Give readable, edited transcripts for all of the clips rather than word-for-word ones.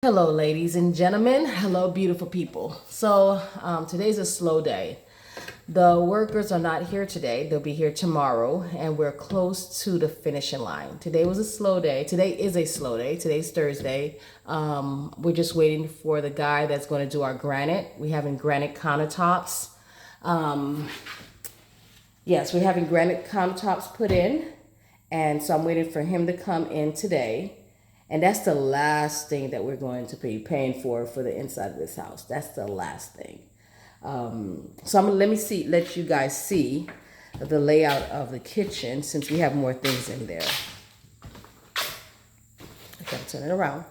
Hello, ladies and gentlemen. Hello, beautiful people. So, today's a slow day. The workers are not here today. They'll be here tomorrow, and we're close to the finishing line. Today was a slow day. Today is a slow day. Today's Thursday. We're just waiting for the guy that's going to do our granite. We're having granite countertops. Yes, we're having granite countertops put in, and so I'm waiting for him to come in today. And that's the last thing that we're going to be paying for the inside of this house. That's the last thing. So I'm gonna let you guys see the layout of the kitchen since we have more things in there. Okay, I'll turn it around.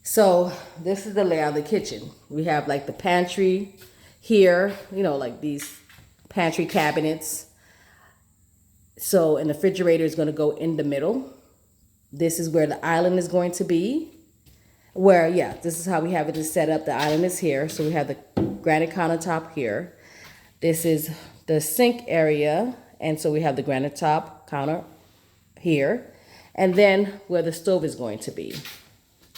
So this is the layout of the kitchen. We have like the pantry here, like these pantry cabinets. So, and the refrigerator is going to go in the middle. This is where the island is going to be. This is how we have it set up. The island is here. So we have the granite countertop here. This is the sink area. And so we have the granite top counter here. And then where the stove is going to be.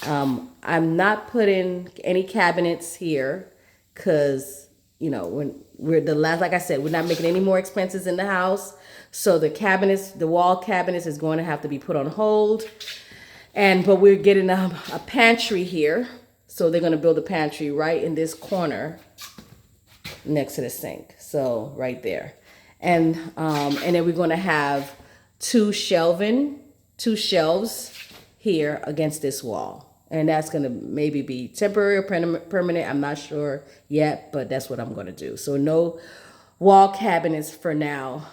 I'm not putting any cabinets here because, when like I said, we're not making any more expenses in the house. So the wall cabinets is going to have to be put on hold. But we're getting a pantry here. So they're going to build a pantry right in this corner next to the sink. So right there. And then we're going to have two shelves here against this wall. And that's going to maybe be temporary or permanent. I'm not sure yet, but that's what I'm going to do. So no wall cabinets for now.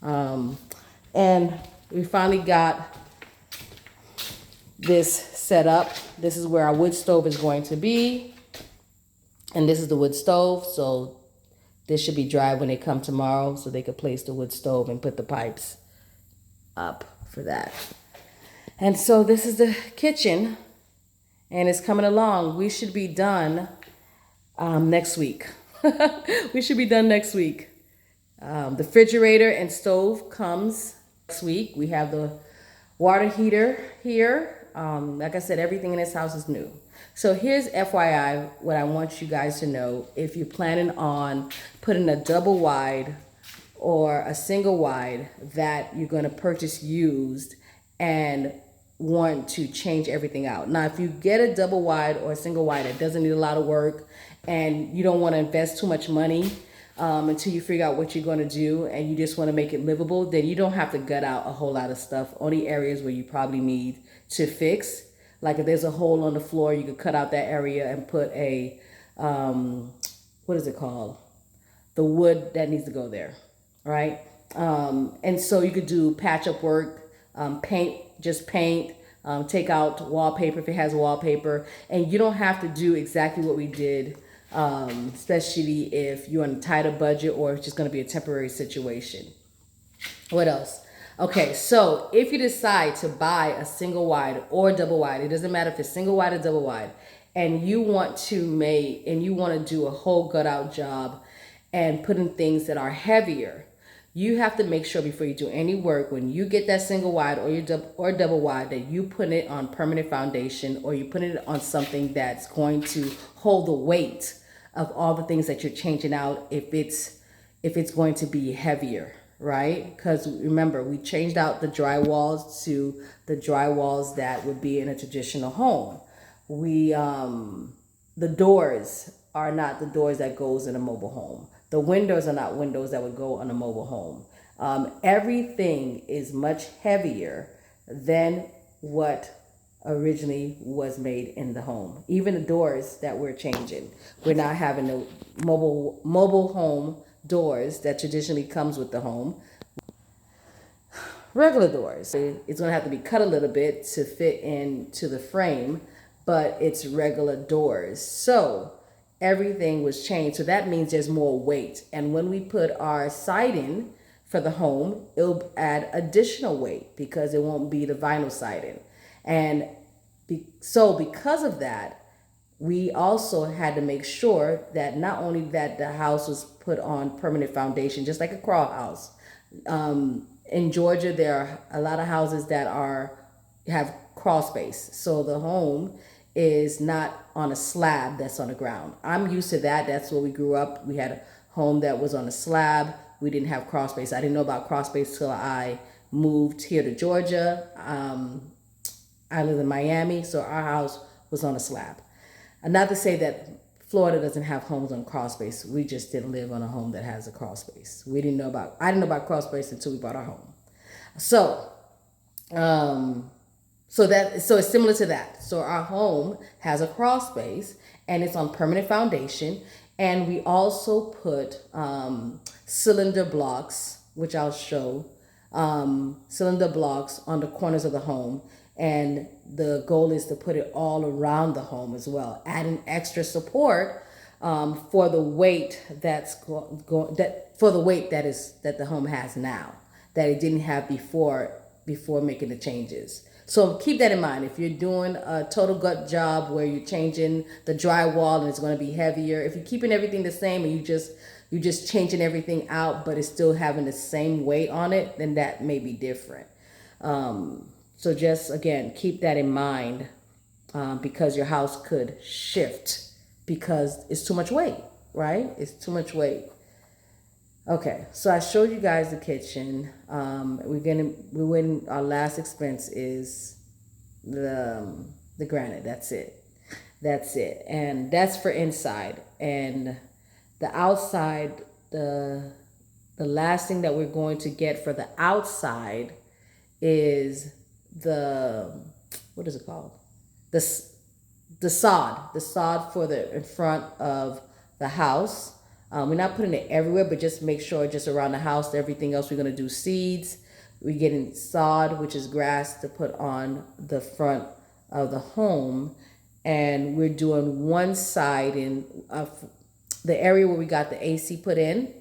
And we finally got this set up. This is where our wood stove is going to be. And this is the wood stove. So this should be dry when they come tomorrow so they could place the wood stove and put the pipes up for that. And so this is the kitchen, and it's coming along. We should be done next week. We should be done next week. The refrigerator and stove comes next week. We have the water heater here. Like I said, everything in this house is new. So here's FYI, what I want you guys to know. If you're planning on putting a double wide or a single wide that you're going to purchase used and want to change everything out. Now, if you get a double wide or a single wide, it doesn't need a lot of work and you don't want to invest too much money until you figure out what you're going to do and you just want to make it livable, then you don't have to gut out a whole lot of stuff. Only areas where you probably need to fix. Like if there's a hole on the floor, you could cut out that area and put a, what is it called? The wood that needs to go there, right? And so you could do patch up work, paint, take out wallpaper if it has wallpaper. And you don't have to do exactly what we did, especially if you're on a tighter budget or it's just going to be a temporary situation. What else? Okay, so if you decide to buy a single wide or double wide, it doesn't matter if it's single wide or double wide, and you want to do a whole gut out job and put in things that are heavier, you have to make sure before you do any work, when you get that single wide or double wide, that you put it on permanent foundation or you put it on something that's going to hold the weight of all the things that you're changing out if it's going to be heavier, right? Because remember, we changed out the drywalls to the drywalls that would be in a traditional home. The doors are not the doors that goes in a mobile home. The windows are not windows that would go on a mobile home. Everything is much heavier than what originally was made in the home. Even the doors that we're changing. We're not having the mobile home doors that traditionally comes with the home. Regular doors. It's going to have to be cut a little bit to fit into the frame, but it's regular doors. So everything was changed. So that means there's more weight. And when we put our siding for the home, it'll add additional weight because it won't be the vinyl siding. And so because of that, we also had to make sure that not only that the house was put on permanent foundation, just like a crawl house. In Georgia, there are a lot of houses that have crawl space. So the home is not on a slab that's on the ground. I'm used to that. That's where we grew up. We had a home that was on a slab. We didn't have crawl space. I didn't know about crawl space till I moved here to Georgia. I live in Miami, so our house was on a slab. And not to say that Florida doesn't have homes on crawl space. We just didn't live on a home that has a crawl space. I didn't know about crawl space until we bought our home. So, so it's similar to that. So our home has a crawl space and it's on permanent foundation. And we also put cylinder blocks, which I'll show, cylinder blocks on the corners of the home. And the goal is to put it all around the home as well, adding extra support for the weight that the home has now, that it didn't have before making the changes. So keep that in mind. If you're doing a total gut job where you're changing the drywall and it's going to be heavier, if you're keeping everything the same and you're just changing everything out, but it's still having the same weight on it, then that may be different. So just, again, keep that in mind because your house could shift because it's too much weight, right? It's too much weight. Okay, so I showed you guys the kitchen. Our last expense is the granite. That's it. And that's for inside. And the outside, the last thing that we're going to get for the outside is what is it called? The sod for the in front of the house. We're not putting it everywhere, but just make sure just around the house. Everything else we're gonna do seeds. We're getting sod, which is grass, to put on the front of the home, and we're doing one side in the area where we got the AC put in.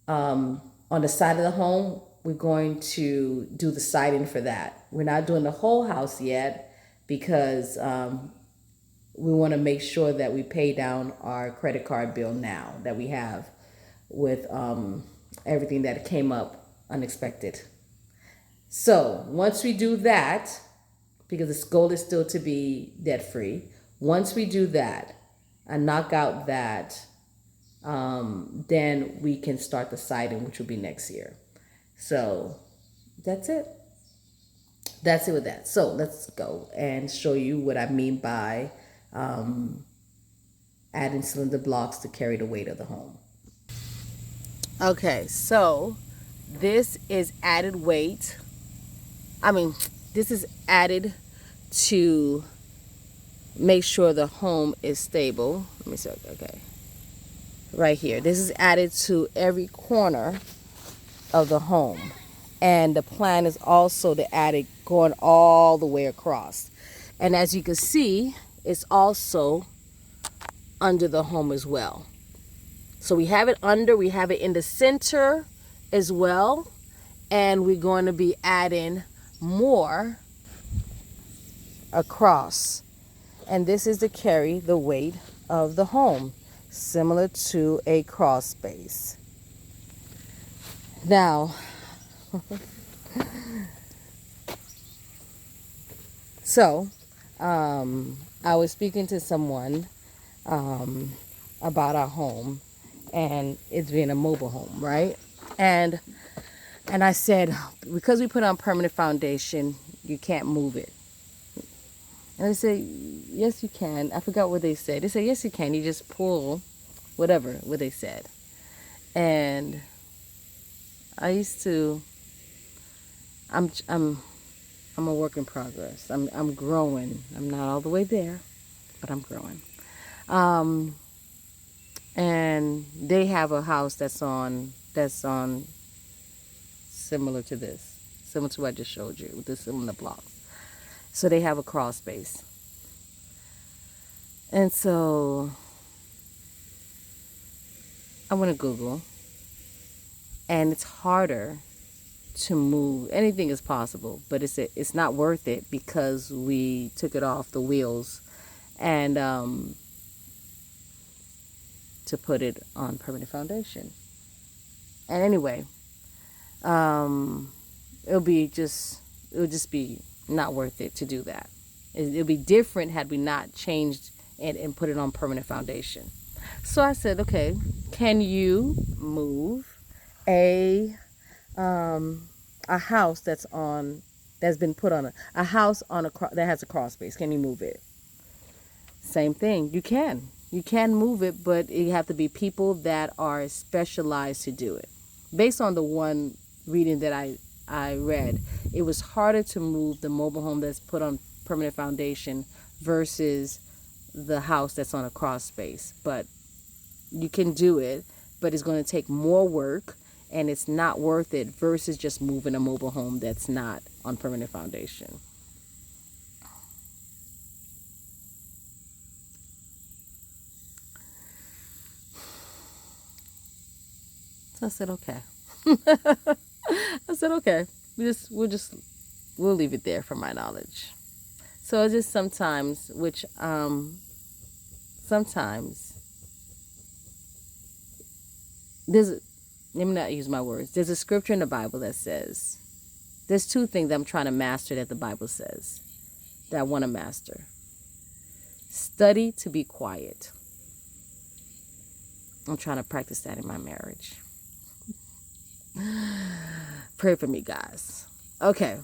On the side of the home, we're going to do the siding for that. We're not doing the whole house yet because we want to make sure that we pay down our credit card bill now that we have with everything that came up unexpected. So once we do that, because the goal is still to be debt free, once we do that and knock out that, then we can start the siding, which will be next year. So that's it. That's it with that. So let's go and show you what I mean by adding cylinder blocks to carry the weight of the home. Okay, so this is added weight. This is added to make sure the home is stable. Let me see. Okay. Right here. This is added to every corner of the home. And the plan is also to add it going all the way across. And as you can see, it's also under the home as well. So we have it under, we have it in the center as well. And we're going to be adding more across. And this is to carry the weight of the home, similar to a crawl space. Now, so I was speaking to someone about our home, and it's being a mobile home, right? And I said, because we put on permanent foundation, you can't move it. And they said, yes, you can. I forgot what they said. They said, yes, you can. You just pull what they said. And I used to, I'm a work in progress. I'm growing. I'm not all the way there, but I'm growing. And they have a house that's on similar to this, similar to what I just showed you with the cylinder blocks. So they have a crawl space. And so I went to Google, and it's harder to move. Anything is possible, but it's not worth it because we took it off the wheels and to put it on permanent foundation. And anyway, it'll just be Not worth it to do that. It'd be different had we not changed it and put it on permanent foundation. So I said, okay, can you move a house that's been put on a house that has a crawl space? Can you move it? Same thing. You can move it, but you have to be people that are specialized to do it. Based on the one reading that I read, it was harder to move the mobile home that's put on permanent foundation versus the house that's on a crawl space. But you can do it, but it's going to take more work, and it's not worth it versus just moving a mobile home that's not on permanent foundation. So I said, okay. I said, okay. We'll leave it there for my knowledge. So it's just sometimes, let me not use my words. There's a scripture in the Bible that says, there's two things I'm trying to master that the Bible says that I want to master. Study to be quiet. I'm trying to practice that in my marriage. Pray for me, guys. Okay.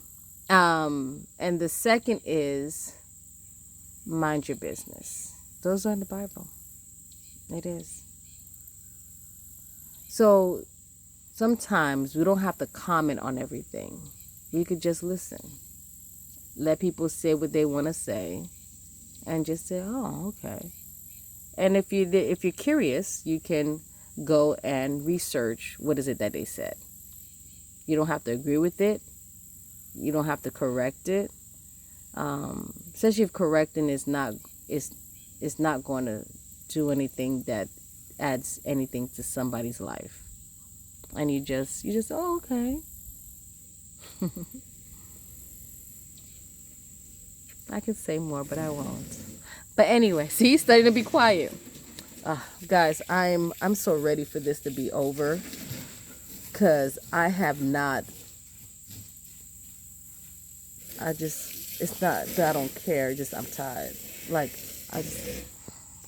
And the second is mind your business. Those are in the Bible. It is. So sometimes we don't have to comment on everything. We could just listen. Let people say what they want to say and just say, oh, okay. And if you're curious, you can go and research what is it that they said. You don't have to agree with it. You don't have to correct it. Especially if correcting is not going to do anything that adds anything to somebody's life. And you just oh, okay. I could say more, but I won't. But anyway, see, studying to be quiet. Guys, I'm so ready for this to be over, because I have not. It's not that I don't care. Just I'm tired. I'm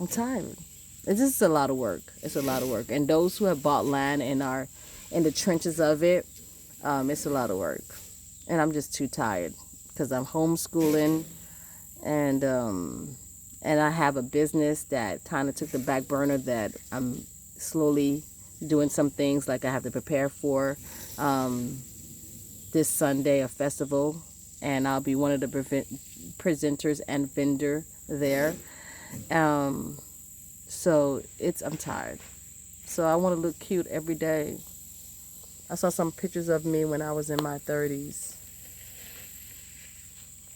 tired. It's just a lot of work. It's a lot of work. And those who have bought land and are in the trenches of it, it's a lot of work. And I'm just too tired because I'm homeschooling, and I have a business that kind of took the back burner that I'm slowly doing some things like I have to prepare for this Sunday, a festival, and I'll be one of the presenters and vendor there. So I'm tired. So I want to look cute every day. I saw some pictures of me when I was in my 30s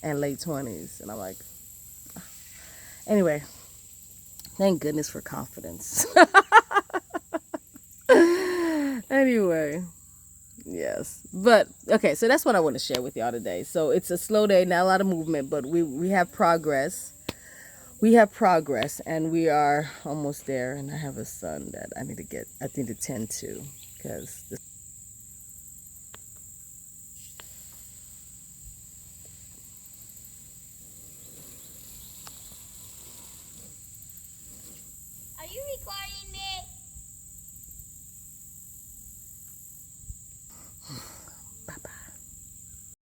and late 20s, and I'm like, anyway, thank goodness for confidence. Anyway, yes. But, okay, so that's what I want to share with y'all today. So it's a slow day, not a lot of movement, but we have progress. We have progress, and we are almost there. And I have a son that I need to tend to, because